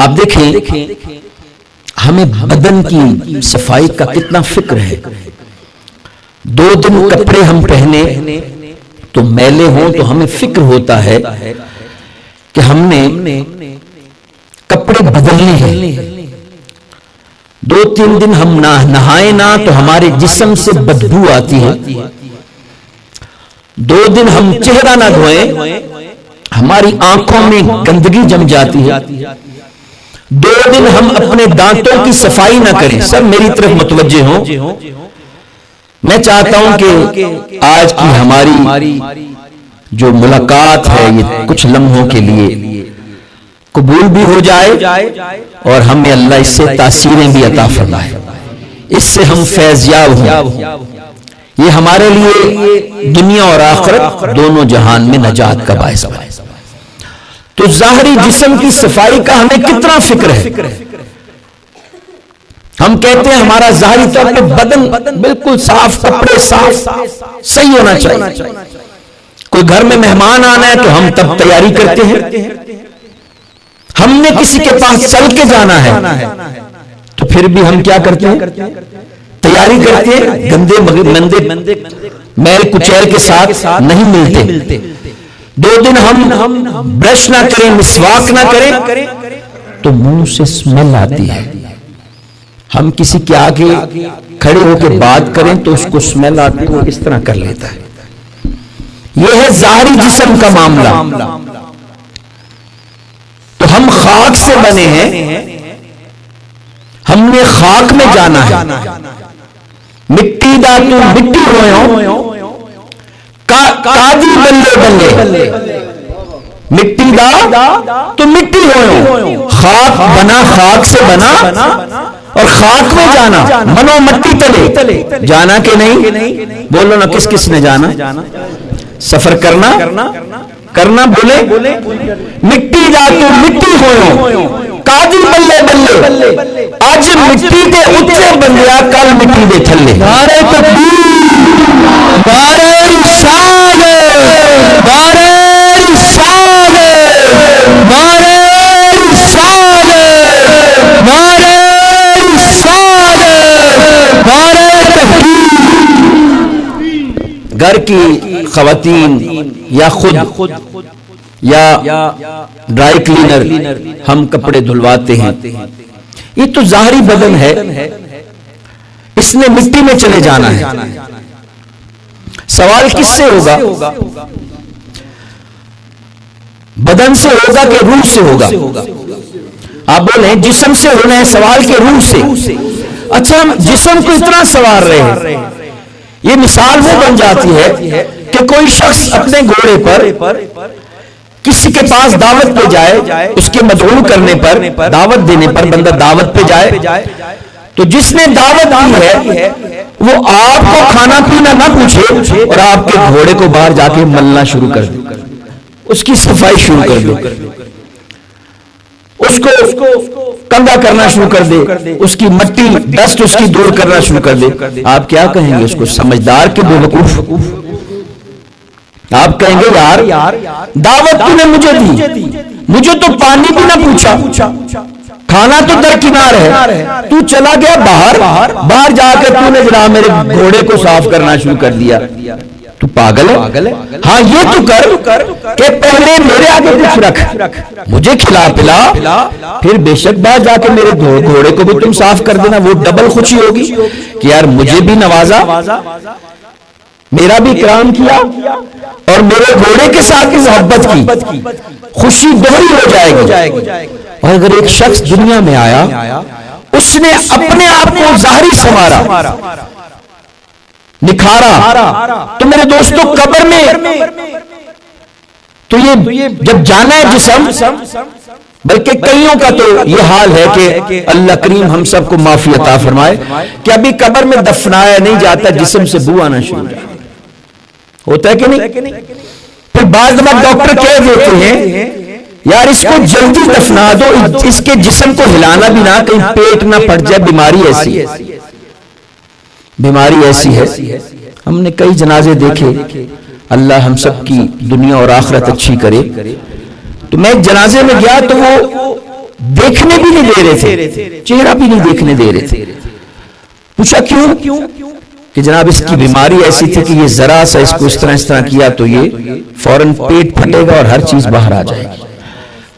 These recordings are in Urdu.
آپ دیکھیں ہمیں بدن کی صفائی کا کتنا فکر ہے. 2 دن کپڑے ہم پہنے تو میلے ہوں تو ہمیں فکر ہوتا ہے کہ ہم نے کپڑے بدلنے ہیں. 2-3 دن ہم نہائے نہ تو ہمارے جسم سے بدبو آتی ہے. 2 دن ہم چہرہ نہ دھوئیں ہماری آنکھوں میں گندگی جم جاتی ہے. 2 دن ہم اپنے دانتوں کی صفائی نہ کریں. سب میری طرف متوجہ ہوں. میں چاہتا ہوں کہ آج کی ہماری جو ملاقات ہے یہ کچھ لمحوں کے لیے قبول بھی ہو جائے اور ہمیں اللہ اس سے تاثیریں بھی عطا فرمائے, اس سے ہم فیض یاب ہوں. یہ ہمارے لیے دنیا اور آخرت دونوں جہان میں نجات کا باعث بنے. تو ظاہری جسم کی صفائی کا ہمیں کتنا فکر ہے. ہم کہتے ہیں ہمارا ظاہری طور پہ بدن بالکل صاف, کپڑے صاف صحیح ہونا چاہیے. کوئی گھر میں مہمان آنا ہے تو ہم تب تیاری کرتے ہیں. ہم نے کسی کے پاس چل کے جانا ہے تو پھر بھی ہم کیا کرتے ہیں, تیاری کرتے ہیں. گندے مندے میل کچیل کے ساتھ نہیں ملتے. 2 دن ہم برش نہ کریں, مسواک نہ کریں تو منہ سے اسمیل آتی ہے. ہم کسی کے آگے کھڑے ہو کے بات کریں تو اس کو اسمیل آتی ہے, وہ اس طرح کر لیتا ہے. یہ ہے ظاہری جسم کا معاملہ. تو ہم خاک سے بنے ہیں, ہم نے خاک میں جانا ہے. مٹی دا تو مٹی ہوئے قادی بلے مٹی دا تو مٹی ہوئے. خاک بنا, خاک سے بنا اور خاک میں جانا. منو مٹی تلے جانا کہ نہیں؟ بولو نا کس کس نے جانا؟ سفر کرنا بولے. مٹی دا تو مٹی ہوئے قادی بلے آج مٹی دے اچھے بندیا کل مٹی دے تھلے. نعرہ تکبیر, نعرہ رسالت, نعرہ رسالت, نعرہ رسالت, نعرہ رسالت, نعرہ تکبیر. گھر کی خواتین یا خود یا ڈرائی کلینر ہم کپڑے دھلواتے ہیں. یہ تو ظاہری بدن ہے, اس نے مٹی میں چلے جانا ہے. سوال کس سے ہوگا؟ بدن سے ہوگا کہ روح سے ہوگا؟ آپ بولیں جسم سے ہونا ہے, سوال کے روح سے. اچھا ہم جسم کو اتنا سوار رہے ہیں, یہ مثال وہ بن جاتی ہے کہ کوئی شخص اپنے گھوڑے پر کسی کے پاس دعوت پہ جائے, اس کے مدعو کرنے پر, دعوت دینے پر بندہ دعوت پہ جائے تو جس نے دعوت دی ہے وہ آپ کو کھانا پینا نہ پوچھے اور آپ کے گھوڑے کو باہر جا کے ملنا شروع کر دے, اس کی صفائی شروع کر دے, اس کو کندا کرنا شروع کر دے, اس کی مٹی ڈسٹ اس کی دور کرنا شروع کر دے. آپ کیا کہیں گے اس کو؟ سمجھدار کے بیوقوف. آپ کہیں گے یار دعوت تو نے مجھے دی, مجھے تو پانی بھی نہ پوچھا, کھانا تو درکنار ہے, تو چلا گیا باہر جا کے تو نے جناب میرے گھوڑے کو صاف کرنا شروع کر دیا. تو پاگل ہے. ہاں یہ تو کر کہ پہلے میرے آگے کچھ رکھ, مجھے کھلا پلا, پھر بے شک بعد جا کے میرے گھوڑے کو بھی تم صاف کر دینا. وہ ڈبل خوشی ہوگی کہ یار مجھے بھی نوازا, میرا بھی کرام کیا اور میرے گھوڑے کے ساتھ بھی محبت کی, خوشی دوہری ہو جائے گی. اور اگر ایک شخص دنیا میں آیا, اس نے اپنے آپ کو ظاہری سنوارا, نکھارا, تو میرے دوستو قبر میں تو یہ جب جانا ہے جسم, بلکہ کئیوں کا تو یہ حال ہے کہ اللہ کریم ہم سب کو معافی عطا فرمائے کہ ابھی قبر میں دفنایا نہیں جاتا, جسم سے بو آنا شروع ہوتا ہے کہ نہیں. پھر بعض دفعہ ڈاکٹر کہہ دیتے ہیں یار اس کو جلدی دفنا دو, اس کے جسم کو ہلانا بھی نہ, کہیں پیٹ نہ پھٹ جائے, بیماری ایسی ہے. ہم نے کئی جنازے دیکھے, اللہ ہم سب کی دنیا اور آخرت اچھی کرے. تو میں جنازے میں گیا تو وہ دیکھنے بھی نہیں دے رہے تھے، چہرہ بھی نہیں دیکھنے دے رہے تھے. پوچھا کیوں؟ کہ جناب اس کی بیماری ایسی تھی کہ یہ ذرا سا اس کو اس طرح کیا تو یہ فوراً پیٹ پھٹے گا اور ہر چیز باہر آ جائے گی.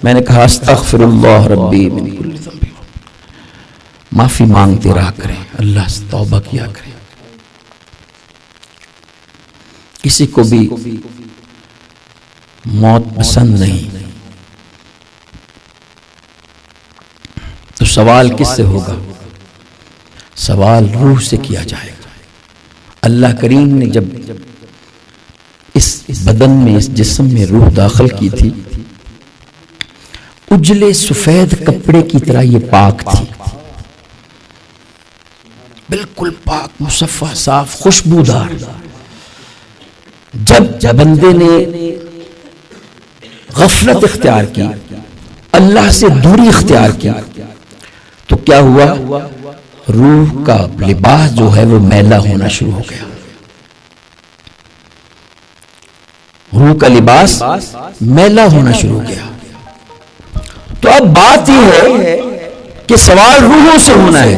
میں نے کہا استغفر اللہ ربی من کل ذنب، معافی مانگتے رہا کریں، اللہ سے توبہ کیا کریں. کسی کو بھی موت پسند نہیں، تو سوال کس سے ہوگا؟ سوال روح سے کیا جائے گا. اللہ کریم نے جب اس بدن میں، اس جسم میں روح داخل کی تھی، اجلے سفید کپڑے کی طرح یہ پاک تھی، بالکل پاک، مصفہ، صاف، خوشبودار. جب بندے نے غفلت اختیار کی، اللہ سے دوری اختیار کی، تو کیا ہوا؟ روح کا لباس جو ہے وہ میلا ہونا شروع ہو گیا. روح کا لباس میلا ہونا شروع ہو گیا. تو اب بات یہ ہے کہ سوال روحوں سے ہونا ہے،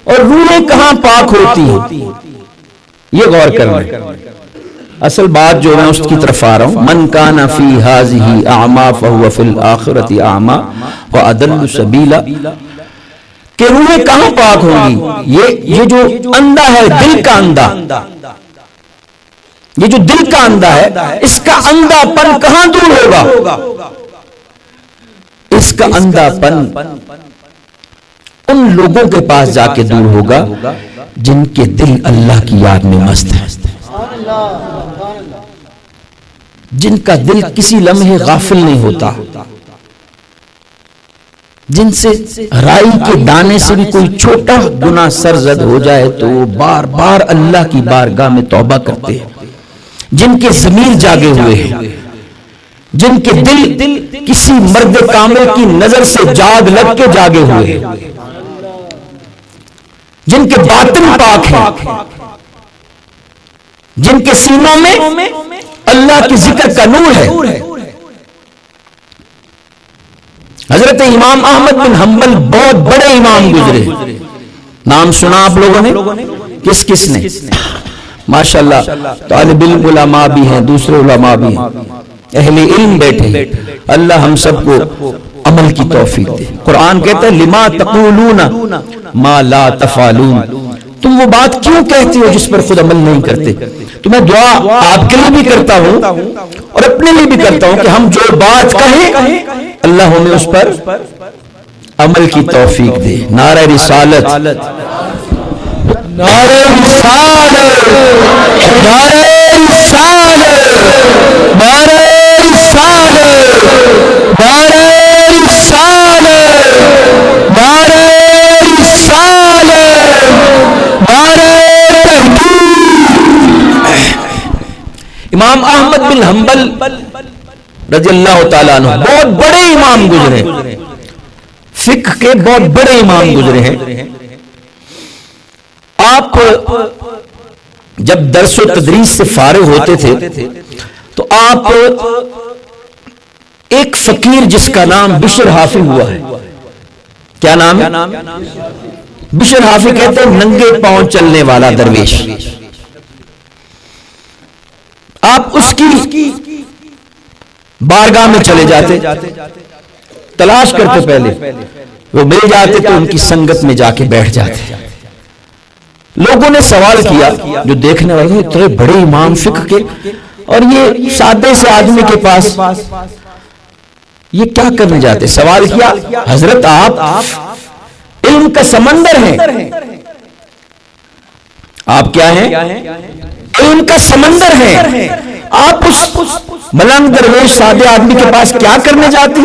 اور روحیں کہاں پاک ہوتی ہیں، یہ غور کرنا. اصل بات جو میں اس کی طرف آ رہا ہوں، من کان فی ھذہ اعمی فہو فی الآخرۃ اعمی واضل سبیلا، کہ روحیں کہاں پاک ہوں گی. یہ جو اندھا ہے، دل کا اندھا، یہ جو دل کا اندھا ہے، اس کا اندھا پن کہاں دور ہوگا؟ اس کا اندھا پن ان لوگوں کے پاس جا کے دور ہوگا جن کے دل اللہ کی یاد میں مست ہے، جن کا دل کسی لمحے غافل نہیں ہوتا، جن سے رائی کے دانے سے بھی کوئی چھوٹا گناہ سرزد ہو جائے تو وہ بار بار اللہ کی بارگاہ میں توبہ کرتے ہیں، جن کے ضمیر جاگے ہوئے ہیں، جن کے دل کسی مرد کامل کی نظر سے جاگ لگ کے جاگے ہوئے ہیں، جن کے باطن پاک ہیں، جن کے سینوں میں اللہ کے ذکر کا نور ہے. حضرت امام احمد بن حنبل بہت بڑے امام گزرے، نام سنا آپ لوگوں نے؟ کس نے؟ ماشاءاللہ طالب علم علماء بھی ہیں، دوسرے علماء بھی ہیں، اہل علم بیٹھے ہیں. اللہ ہم سب کو عمل کی توفیق دے. قرآن کہتا ہے لما تقولون ما لا تفعلون، تم وہ بات کیوں کہتے ہو جس پر خود عمل نہیں کرتے. تو میں دعا آپ کے لیے بھی کرتا ہوں اور اپنے لیے بھی کرتا ہوں کہ ہم جو بات کہیں اللہ ہمیں اس پر عمل کی توفیق دے. نعرہ رسالت، نعرہ رسالت، نعرہ رسالت، نعرہ رسالت، نعرہ رسالت، نعرہ رسالت، نعرہ امام احمد بن حنبل رضی اللہ تعالیٰ عنہ بہت بڑے امام گزرے، فقہ کے بہت بڑے امام گزرے ہیں. آپ جب درس و تدریس سے فارغ ہوتے تھے تو آپ ایک فقیر جس کا نام بشر حافی ہوا ہے، کیا نام ہے؟ بشر حافی کہتے ہیں ننگے پاؤں چلنے والا درویش. آپ اس کی بارگاہ میں چلے جاتے، تلاش کرتے، پہلے وہ مل جاتے تو ان کی سنگت میں جا کے بیٹھ جاتے. لوگوں نے سوال کیا، جو دیکھنے والے اتنے بڑے امام فقہ کے اور یہ سادے سے آدمی کے پاس یہ کیا کرنے جاتے؟ سوال کیا، حضرت آپ علم کا سمندر ہیں، آپ کیا ہیں؟ علم کا سمندر ہیں، آپ اس ملنگ درویش سادے آدمی کے پاس کیا کرنے جاتے؟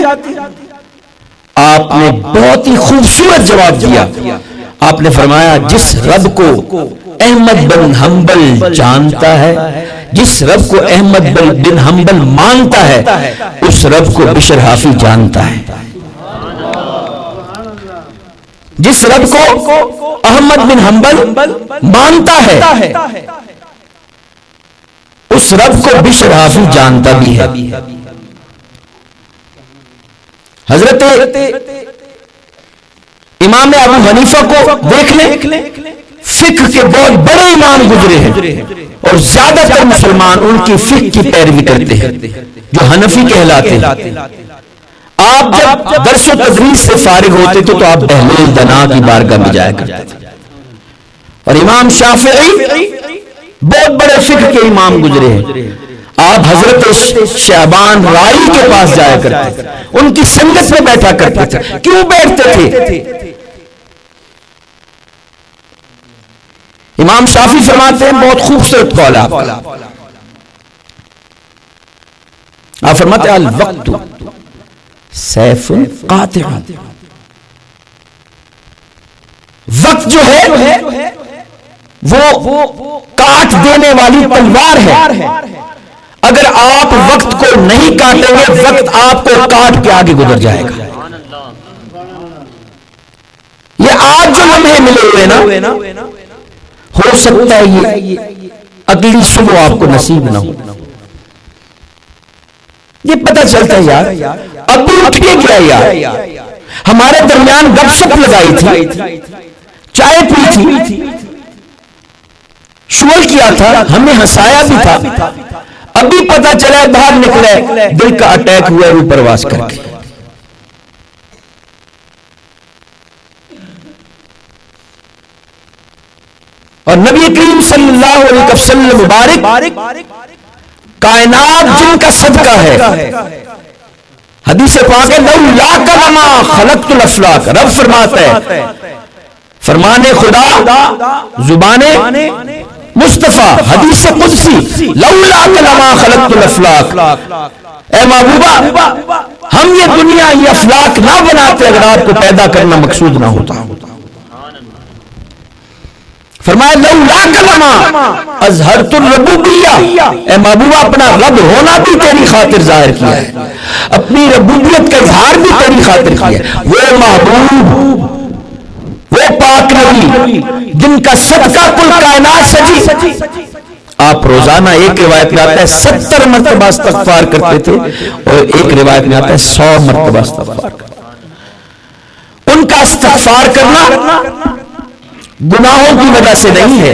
آپ نے بہت ہی خوبصورت جواب دیا. آپ نے فرمایا جس رب کو احمد بن حنبل جانتا ہے، جس رب کو احمد بن حنبل مانتا ہے، اس رب کو بشر حافی جانتا ہے. جس رب کو احمد بن حنبل مانتا ہے، اس رب کو بشر حافی جانتا بھی ہے. حضرت امام ابو حنیفہ کو دیکھ لیں، فقہ کے بہت بڑے امام گزرے ہیں اور زیادہ تر مسلمان ان کی فقہ کی پیروی کرتے ہیں جو حنفی کہلاتے ہیں۔ آپ جب درس و تدریس سے فارغ ہوتے تھے تو آپ بہلول دنا کی بارگاہ میں جایا کرتے تھے، اور امام شافعی بہت بڑے فقہ کے امام گزرے ہیں، آپ حضرت شعبان رائی کے پاس جایا کرتے تھے، ان کی سنگت میں بیٹھا کرتے تھے۔ کیوں بیٹھتے تھے؟ امام شافعی فرماتے ہیں، بہت خوبصورت قول آپ کا، آپ فرماتے ہیں الوقت سیف قاطع، وقت جو ہے وہ کاٹ دینے والی تلوار ہے، اگر آپ وقت کو نہیں کاٹیں گے وقت آپ کو کاٹ کے آگے گزر جائے گا۔ یہ آج جو لمحے ملے ہوئے نا، ہو سکتا ہے یہ اگلی صبح آپ کو نصیب نہ ہو۔ یہ پتہ چلتا ہے یار اب بھی اٹھ کے کیا یار، ہمارے درمیان گپ شپ لگائی تھی، چائے پی تھی، شور کیا تھا، ہمیں ہنسایا بھی تھا، ابھی پتہ چلا باہر نکلے دل کا اٹیک ہوا روح پرواز کر کے۔ اور نبی کریم صلی اللہ علیہ وسلم مبارک کائنات جن کا صدقہ ہے، حدیث پاک ہے لولاک لما خلقت الافلاک، رب فرماتا ہے، فرمان خدا زبان مصطفیٰ، حدیث قدسی لولاک لما خلقت الافلاک، اے محبوبہ ہم یہ دنیا یہ افلاک نہ بناتے اگر آپ کو پیدا کرنا مقصود نہ ہوتا۔ فرمایا لولاک لما اظہرت الربوبیہ، اے محبوبہ اپنا رب ہونا بھی تیری خاطر ظاہر کیا ہے، اپنی ربوبیت کا اظہار بھی تیری خاطر کیا ہے۔ وہ محبوب، وہ پاک نبی جن کا صدقہ کل کائنات سجی، آپ روزانہ ایک روایت میں آتا ہے 70 مرتبہ استغفار کرتے تھے اور ایک روایت میں آتا ہے 100 مرتبہ استغفار کرتے۔ ان کا استغفار کرنا گناہوں کی وجہ سے نہیں ہے،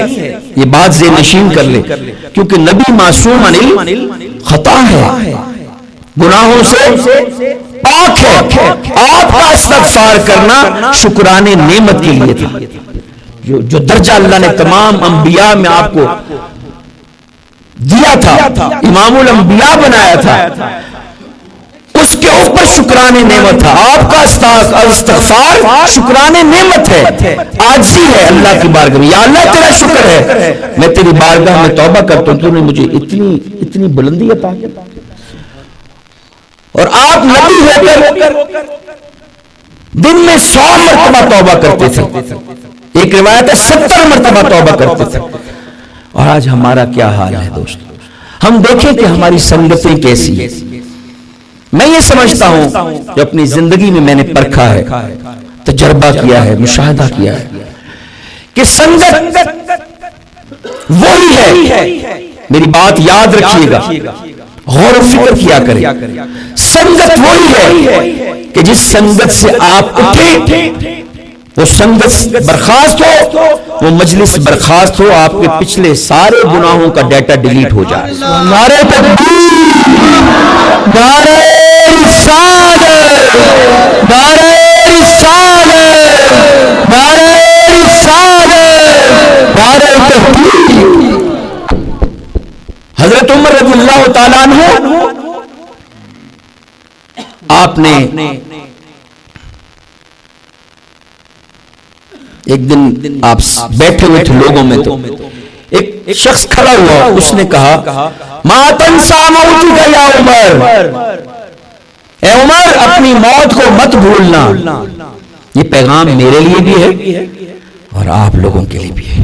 یہ بات ذہن نشین کر لے، کیونکہ نبی معصوم عن خطا ہے، گناہوں سے پاک ہے۔ آپ کا استغفار کرنا شکران نعمت کے لیے تھا، جو درجہ اللہ نے تمام انبیاء میں آپ کو دیا تھا، امام الانبیاء بنایا تھا، اس کے اوپر شکران نعمت تھا۔ آپ کا استغفار شکران نعمت ہے، عاجزی ہے اللہ کی بارگاہ میں، یا اللہ تیرا شکر ہے میں تیری بارگاہ میں توبہ کرتا ہوں، تو نے مجھے اتنی بلندی عطا کی۔ اور آپ نبی ہو کر دن میں 100 مرتبہ توبہ کرتے تھے، ایک روایت ہے 70 مرتبہ توبہ کرتے تھے۔ اور آج ہمارا کیا حال ہے دوستو، ہم دیکھیں کہ ہماری سنگتیں کیسی ہیں۔ میں یہ سمجھتا ہوں جو اپنی زندگی میں میں نے پرکھا ہے، تجربہ کیا ہے، مشاہدہ کیا ہے کہ سنگت وہی ہے، میری بات یاد رکھیے گا، غور و فکر کیا کریں، سنگت وہی ہے کہ جس سنگت سے آپ اٹھیں وہ سنگت برخاست ہو، وہ مجلس برخاست ہو، آپ کے پچھلے سارے گناہوں کا ڈیٹا ڈیلیٹ ہو جائے۔ نعرہ تکبیر، نعرہ رسالت، نعرہ رسالت، نعرہ رسالت، نعرہ تکبیر۔ حضرت عمر رضی اللہ تعالیٰ عنہ آپ نے ایک دن آپ بیٹھے ہوئے تھے لوگوں میں، تو ایک شخص کھڑا ہوا، اس نے کہا ما تنسا موتک یا عمر، اے عمر اپنی موت کو مت بھولنا۔ یہ پیغام میرے لیے بھی ہے اور آپ لوگوں کے لیے بھی ہے۔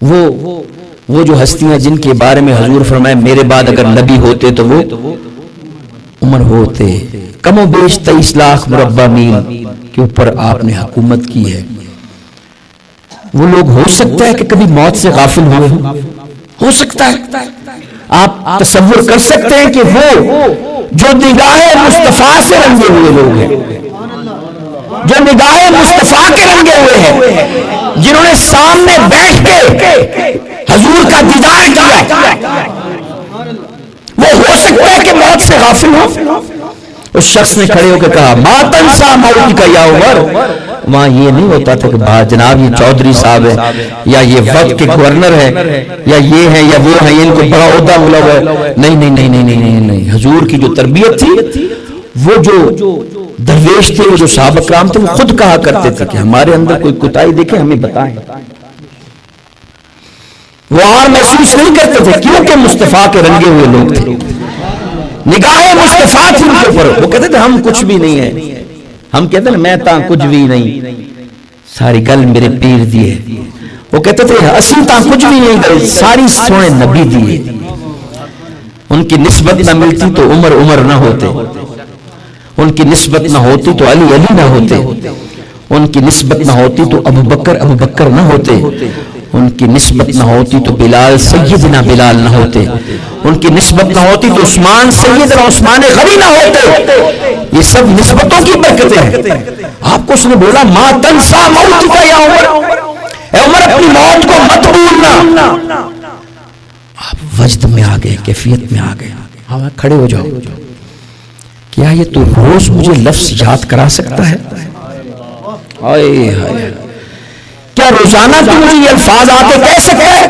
وہ جو ہستیاں جن کے بارے میں حضور فرمائے میرے بعد اگر نبی ہوتے تو وہ عمر ہوتے، کم و بیش 23 لاکھ مربع میل کے اوپر آپ نے حکومت کی ہے۔ وہ لوگ ہو سکتا ہے کہ کبھی موت سے غافل ہوئے ہو سکتا ہے۔ آپ تصور کر سکتے ہیں کہ وہ جو نگاہ مصطفیٰ سے رنگے ہوئے لوگ ہیں، جو نگاہ مصطفیٰ کے رنگے ہوئے ہیں، جنہوں نے سامنے بیٹھ کے حضور کا دیدار کیا، وہ ہو سکتا ہے کہ موت سے غافل ہو۔ اس شخص نے کھڑے ہو کے کہا ما تنسا موت کا یا عمر۔ وہاں یہ نہیں ہوتا تھا کہ جناب یہ چودھری صاحب ہے یا یہ وقت کے گورنر ہے یا یہ ہے یا وہ ہے، ان کو بڑا عہدہ ملا ہوا ہے۔ نہیں نہیں نہیں نہیں نہیں نہیں، حضور کی جو تربیت تھی، وہ جو درویش تھے، وہ جو صحابہ کرام تھے، وہ خود کہا کرتے تھے کہ ہمارے اندر کوئی کوتاہی دیکھے ہمیں بتائیں۔ وہ اور محسوس نہیں کرتے تھے کیونکہ مصطفیٰ کے رنگے ہوئے لوگ تھے، نگاہ مصطفیٰ تھی ان کے اوپر۔ وہ کہتے تھے ہم کچھ بھی نہیں ہیں، ہم کہتے ہیں میں تاں کچھ بھی نہیں، ساری گل میرے پیر دیے۔ وہ کہتے تھے اسی تاں کچھ بھی نہیں گل، ساری سونے نبی دیے۔ ان کی نسبت نہ ملتی تو عمر نہ ہوتے، ان کی نسبت نہ ہوتی تو علی نہ ہوتے، ان کی نسبت نہ ہوتی تو ابو بکر نہ ہوتے، ان کی نسبت نہ ہوتی تو بلال سیدنا بلال نہ ہوتے، ان کی نسبت نہ ہوتی تو عثمان سیدنا عثمان غنی نہ ہوتے۔ یہ سب نسبتوں کی برکتیں ہیں۔ آپ کو اس نے بولا ما تنسا موت کا یا عمر، اے عمر اپنی موت کو مت بھولنا۔ آپ وجد میں آ گئے، کیفیت میں آ گئے۔ ہاں کھڑے ہو جاؤ، کیا یہ تو روز مجھے لفظ یاد کرا سکتا ہے؟ کیا روزانہ تو مجھے یہ الفاظ آتے کہہ سکتا ہے؟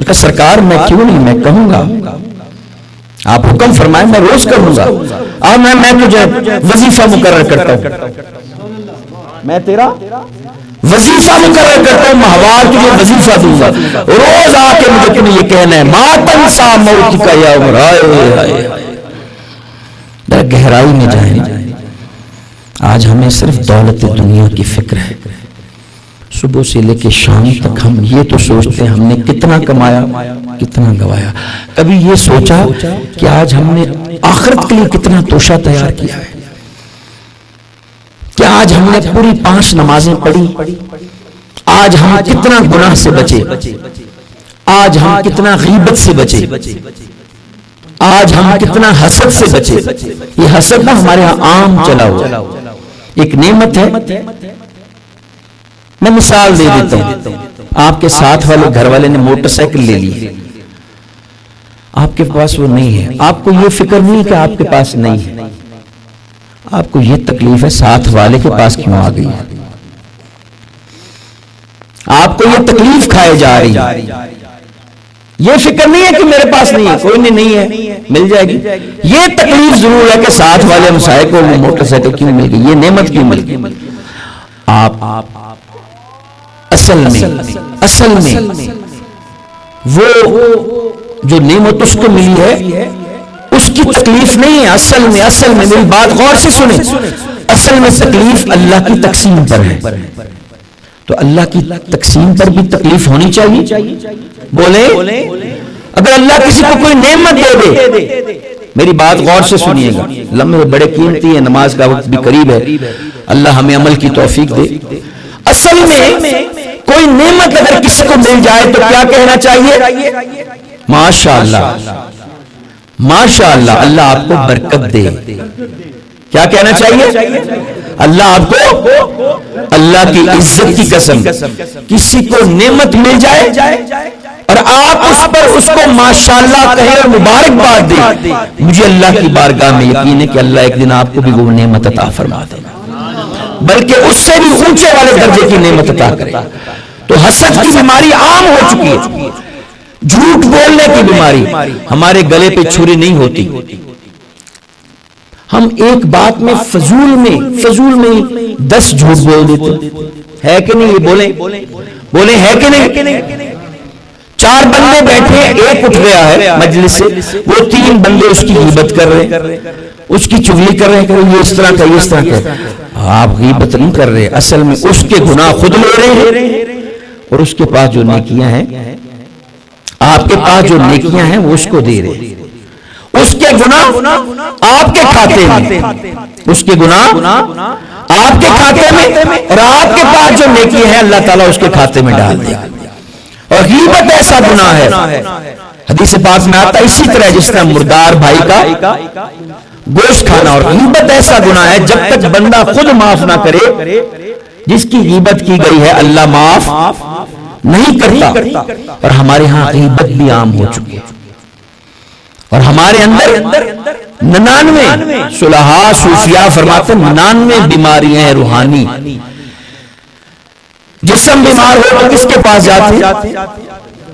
کہ سرکار میں کیوں نہیں، میں کہوں گا، آپ حکم فرمائیں میں روز کروں گا۔ اور میں تجھے وظیفہ مقرر کرتا ہوں، میں تیرا وظیفہ مقرر کرتا ہوں، ماہوار تجھے وظیفہ دوں گا، روز آ کے مجھے تمہیں یہ کہنا ہے ما تنسا موت کا یا عمر۔ گہرائی میں جائیں، آج ہمیں صرف دولت دنیا کی فکر ہے۔ صبح سے لے کے شام تک ہم یہ تو سوچتے ہیں ہم نے کتنا کمایا کتنا گوایا، کبھی یہ سوچا کہ آج ہم نے آخرت کے لیے کتنا توشہ تیار کیا ہے؟ کہ آج ہم نے پوری 5 نمازیں پڑھی، آج ہم کتنا گناہ سے بچے، آج ہم کتنا غیبت سے بچے، آج ہم کتنا حسد سے بچے۔ یہ حسد نہ ہمارے ہاں عام چلا ہوا، ایک نعمت ہے۔ میں مثال دے دیتا ہوں، آپ کے ساتھ والے گھر والے نے موٹر سائیکل لے لی، آپ کے پاس وہ نہیں ہے، آپ کو یہ فکر نہیں کہ آپ کے پاس نہیں ہے، آپ کو یہ تکلیف ہے ساتھ والے کے پاس کیوں آ گئی، آپ کو یہ تکلیف کھائے جا رہی ہے، یہ فکر نہیں ہے کہ میرے پاس نہیں ہے، کوئی نہیں ہے مل جائے گی، یہ تکلیف ضرور ہے کہ ساتھ والے ہمسائے کو موٹر سائیکل کیوں مل گئی، یہ نعمت کیوں مل گئی۔ آپ اصل میں وہ جو نعمت اس کو ملی ہے اس کی تکلیف نہیں ہے، اصل میں میری بات غور سے سنیں، اصل میں تکلیف اللہ کی تقسیم پر ہے۔ تو اللہ کی تقسیم پر بھی تکلیف ہونی چاہیے۔ بولے اگر اللہ کسی کو کوئی نعمت دے دے، میری بات غور سے سنیے گا، لمحے بڑے قیمتی ہے، نماز کا وقت بھی قریب ہے، اللہ ہمیں عمل کی توفیق دے۔ اصل میں کوئی نعمت اگر کسی کو مل جائے تو کیا کہنا چاہیے؟ ماشاءاللہ ماشاءاللہ، اللہ آپ کو برکت دے۔ کیا کہنا چاہیے؟ اللہ آپ کو، اللہ کی عزت کی قسم، کسی کو نعمت مل جائے اور آپ اس پر اس کو ماشاءاللہ کہیں اور مبارکباد دیں، مجھے اللہ کی بارگاہ میں یقین ہے کہ اللہ ایک دن آپ کو بھی وہ نعمت عطا فرما دے گا، بلکہ اس سے بھی اونچے والے درجے کی نعمت عطا کرے۔ تو حسد کی بیماری عام ہو چکی ہے، جھوٹ بولنے کی بیماری، ہمارے گلے پہ چھری نہیں ہوتی، ہم ایک بات میں فضول میں 10 جھوٹ بول دیتے، ہے کہ نہیں؟ یہ بولیں ہے کہ نہیں؟ 4 بندے بیٹھے، ایک اٹھ گیا ہے مجلس سے، وہ 3 بندے اس کی غیبت کر رہے، اس کی چغلی کر رہے ہیں کہ یہ اس طرح کا یہ اس طرح کا۔ آپ غیبت نہیں کر رہے، اصل میں اس کے گناہ خود لے رہے ہیں، اور اس کے پاس جو نیکیاں ہیں، آپ کے پاس جو نیکیاں ہیں وہ اس کو دے رہے، اس کے گناہ آپ کے کھاتے میں، اس کے گناہ آپ کے کھاتے میں، اور آپ کے پاس جو نیکی ہے اللہ تعالیٰ اس کے کھاتے میں ڈال دے۔ اور غیبت ایسا گناہ ہے حدیث پاک میں آتا اسی طرح جس طرح مردار بھائی کا گوشت کھانا، اور غیبت ایسا گناہ ہے جب تک بندہ خود معاف نہ کرے، جس کی غیبت کی گئی ہے اللہ معاف نہیں کرتا. اور ہمارے ہاں غیبت بھی عام ہو چکی ہے، اور ہمارے اندر 99 صلحاء صوفیاء فرماتے ہیں 99 بیماریاں ہیں روحانی. جسم بیمار ہو تو کس کے پاس جاتے؟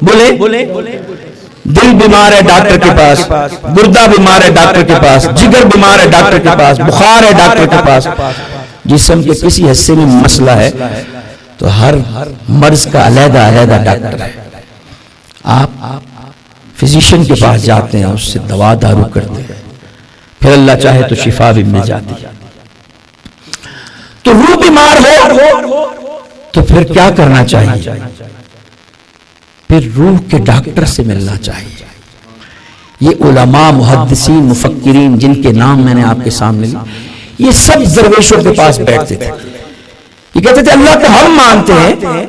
بولے دل بیمار ہے ڈاکٹر کے پاس، گردہ بیمار ہے ڈاکٹر کے پاس، جگر بیمار ہے ڈاکٹر کے پاس، بخار ہے ڈاکٹر کے پاس. جسم کے کسی حصے میں مسئلہ ہے تو ہر مرض کا علیحدہ ڈاکٹر ہے. آپ فزیشین کے پاس جاتے ہیں، اس سے دوا دارو کرتے ہیں، پھر اللہ چاہے تو شفا بھی مل جاتی ہے. تو روح بیمار ہو تو پھر کیا کرنا چاہیے؟ پھر روح کے ڈاکٹر سے ملنا چاہیے. یہ علماء، محدثین، مفکرین جن کے نام میں نے آپ کے سامنے لی، یہ سب درویشوں کے پاس بیٹھتے تھے. یہ کہتے تھے اللہ کو ہم مانتے ہیں،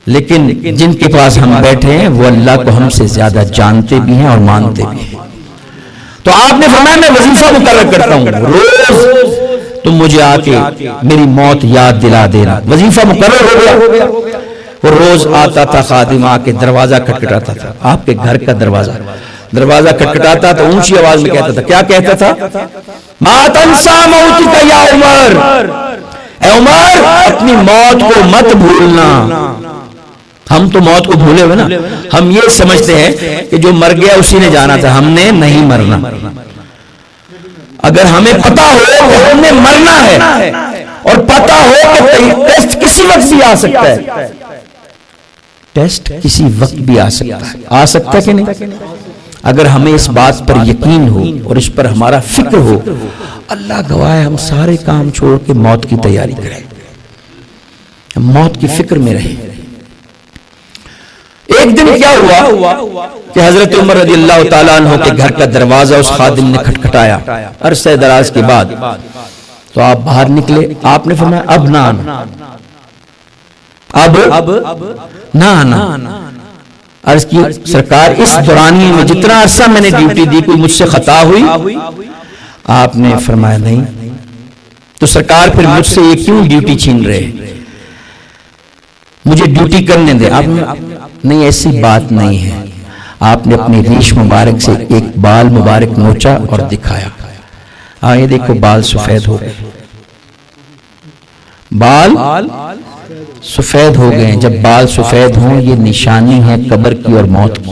لیکن جن کے پاس ہم بیٹھے ہیں وہ اللہ کو ہم سے زیادہ جانتے بھی ہیں اور مانتے بھی ہیں. تو آپ نے فرمایا میں وظیفہ مقرر کرتا ہوں، روز تم مجھے آ کے میری موت یاد دلا دینا. وظیفہ مقرر ہو گیا. وہ روز آتا تھا، خادم آ کے دروازہ کھٹکھٹاتا تھا، آپ کے گھر کا دروازہ کھٹکھٹاتا تو اونچی آواز میں کہتا تھا. کیا کہتا تھا؟ ما تنسا موتک یا عمر، اے عمر اپنی موت کو مت بھولنا. ہم تو موت کو بھولے ہوئے نا، ہم یہ سمجھتے ہیں کہ جو مر گیا اسی نے جانا تھا، ہم نے نہیں مرنا. اگر ہمیں پتا ہو کہ ہم نے مرنا ہے اور پتا ہو کہ ٹیسٹ کسی وقت بھی آ سکتا ہے، ٹیسٹ کسی وقت بھی آ سکتا ہے کہ نہیں؟ اگر ہمیں اس بات پر یقین ہو اور اس پر ہمارا فکر ہو، اللہ گواہ ہے ہم سارے کام چھوڑ کے موت کی تیاری کریں، ہم موت کی فکر میں رہیں. ایک دن کیا ہوا کہ حضرت عمر رضی اللہ تعالیٰ عنہ کے گھر کا دروازہ اس خادم نے کھٹکھٹایا عرصہ دراز کے بعد. تو آپ باہر نکلے. آپ نے فرمایا اب نہ آنا، اب نہ آنا. عرض کی سرکار اس دورانی میں جتنا عرصہ میں نے ڈیوٹی دی کوئی مجھ سے خطا ہوئی؟ آپ نے فرمایا نہیں. تو سرکار پھر مجھ سے یہ کیوں ڈیوٹی چھین رہے؟ مجھے ڈیوٹی کرنے دیں. آپ نہیں، ایسی بات نہیں ہے. آپ نے اپنی ریش مبارک سے ایک بال مبارک نوچا اور دکھایا. یہ دیکھو بال سفید ہو گئے، بال سفید ہو گئے. جب بال سفید ہوں یہ نشانی ہے قبر کی اور موت کی.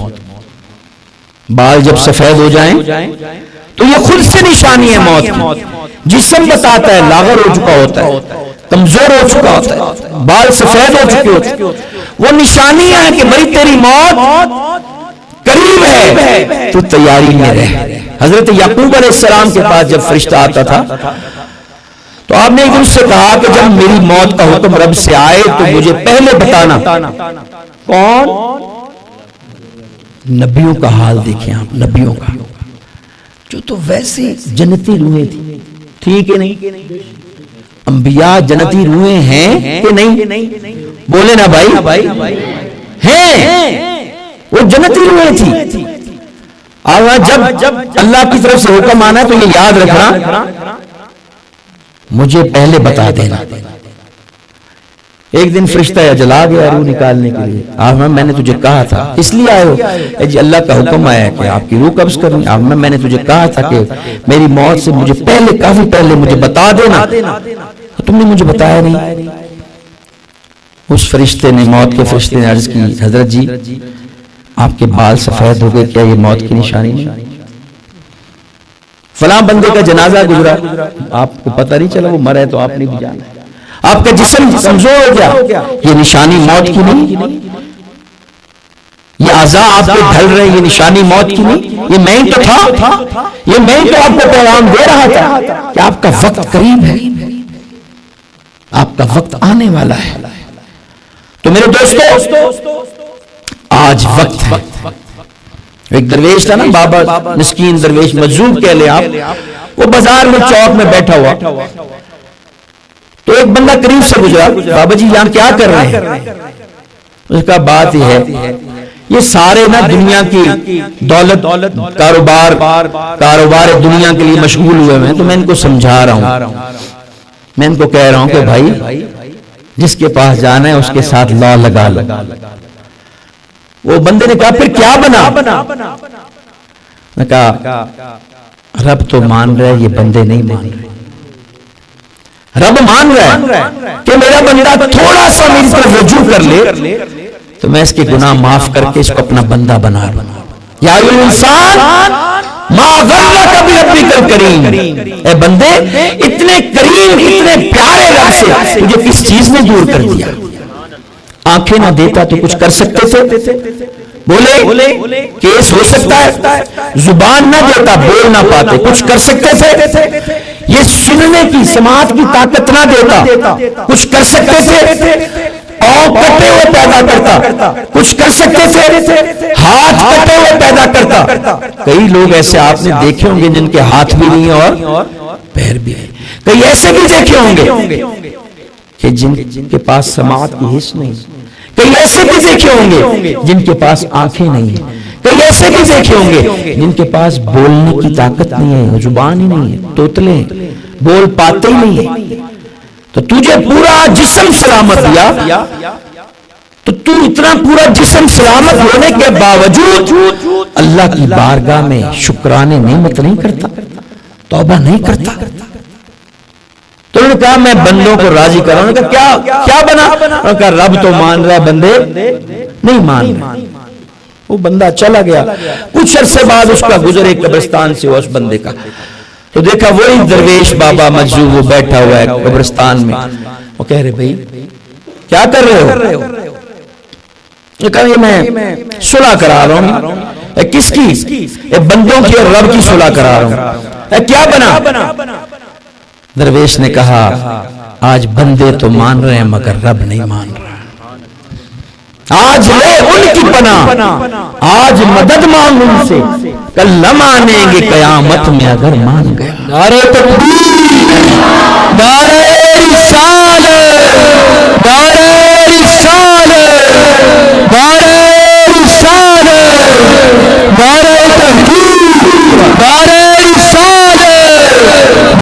بال جب سفید ہو جائیں تو یہ خود سے نشانی ہے موت کی. جسم بتاتا ہے لاغر ہو چکا ہوتا ہے، کمزور ہو چکا ہوتا ہے، بال سفید ہو چکے ہوتے ہیں. وہ نشانی ہے کہ بھائی تیری موت قریب ہے، تو تیاری میں رہ. حضرت یعقوب علیہ السلام کے پاس جب فرشتہ آتا تھا تو آپ نے ایک دن سے کہا کہ جب میری موت کا حکم رب سے آئے تو مجھے پہلے بتانا. کون؟ نبیوں کا حال دیکھیں آپ، نبیوں کا جو تو ویسے جنتی روحیں تھی کہ نہیں؟ انبیاء جنتی روحیں ہیں کہ نہیں؟ بولے نا بھائی، ہیں. وہ جنتی روحیں تھی. جب اللہ کی طرف سے حکم آنا تو یہ یاد رکھنا مجھے پہلے بتا دینا. ایک دن فرشتہ جلا گیا روح نکالنے کے لیے. میں نے تجھے کہا تھا، اس لیے آئے ہو جی اللہ کا حکم آیا کہ آپ کی روح قبض کرنی. میں نے تجھے کہا تھا کہ میری موت سے مجھے پہلے، کافی پہلے مجھے بتا دینا، تم نے مجھے بتایا نہیں. اس فرشتے نے، موت کے فرشتے نے عرض کی حضرت جی آپ کے بال سفید ہو گئے، کیا یہ موت کی نشانی نہیں؟ فلاں بندے کا جنازہ گزرا، آپ کو پتہ نہیں چلا وہ مرے تو آپ نے بھی جانا. آپ کا جسم کمزور ہو گیا، یہ نشانی موت کی نہیں؟ یہ اعضاء آپ پہ ڈھل رہے، یہ نشانی موت کی نہیں؟ یہ میں تو تھا، یہ میں تو آپ کو پیغام دے رہا تھا کہ آپ کا وقت قریب ہے، آپ کا وقت آنے والا ہے. تو میرے دوستو آج وقت ہے. ایک درویش تھا نا، بابا مسکین درویش، مجذوب کہہ لیں آپ، وہ بازار میں چوک میں بیٹھا ہوا. تو ایک بندہ قریب سے گزرا، بابا جی یہاں کیا کر رہے ہیں؟ اس کا بات یہ ہے یہ سارے نا دنیا کی دولت کاروبار دنیا کے لیے مشغول ہوئے ہیں. تو میں ان کو سمجھا رہا ہوں, میں ان کو کہہ رہا ہوں کہ بھائی جس کے پاس جانا ہے اس کے ساتھ لا لگا لو. وہ بندے نے کہا پھر کیا بنا؟ نے کہا رب تو مان رہا ہے, یہ بندے نہیں مان رہے. رب مان رہا ہے کہ میرا بندہ تھوڑا سا میری طرف رجوع کر لے تو میں اس کے گناہ معاف کر کے اس کو اپنا بندہ بنا لوں. یا ایھا الانسان ما غرک بربک الکریم, اے بندے اتنے کریم اتنے پیارے رب سے تجھے کس چیز نے دور کر دیا؟ آنکھیں نہ دیتا تو کچھ کر سکتے تھے؟ بولے کیس ہو سکتا ہے. زبان نہ دیتا بول نہ پاتے کچھ کر سکتے تھے؟ یہ سننے کی سماعت کی طاقت نہ دیتا کچھ کر سکتے تھے؟ پاؤں کٹے ہوئے پیدا کرتا کچھ کر سکتے تھے؟ ہاتھ کٹے ہوئے پیدا کرتا. کئی لوگ ایسے آپ نے دیکھے ہوں گے جن کے ہاتھ بھی نہیں اور پیر بھی نہیں. کئی ایسے بھی دیکھے ہوں گے کہ جن کے پاس سماعت کی حس نہیں. کئی ایسے بھی دیکھے ہوں گے جن کے پاس آنکھیں نہیں ہیں. کئی ایسے بھی دیکھے ہوں گے جن کے پاس بولنے کی طاقت نہیں ہے, زبان ہی نہیں ہے, توتلے ہیں, بول پاتے ہی نہیں ہے. تو تجھے پورا جسم سلامت دیا تو تو اتنا پورا جسم سلامت ہونے کے باوجود اللہ کی بارگاہ میں شکرانے نعمت نہیں کرتا, توبہ نہیں کرتا. تو انہوں نے کہا میں بندوں کو راضی کر رہا ہوں. انہوں نے کہا کیا بنا؟ انہوں نے کہا رب تو مان رہا ہے بندے نہیں مان رہے. وہ بندہ چلا گیا. کچھ عرصے بعد اس کا گزر ایک قبرستان سے ہوا اس بندے کا, تو دیکھا وہی درویش بابا مجذوب وہ بیٹھا ہوا ہے قبرستان میں. وہ کہہ رہے بھائی کیا کر رہے ہو؟ یہ کہا یہ میں صلح کرا رہا ہوں. کس کی؟ بندوں کی اور رب کی صلح کرا رہا ہوں. کیا بنا؟ درویش نے کہا آج بندے تو مان رہے ہیں مگر رب نہیں مان رہا. آج لے ان کی پناہ, آج مدد مانگ ان سے, کل نہ مانیں گے قیامت میں اگر مان گیا. نعرہ تکبیر, نعرہ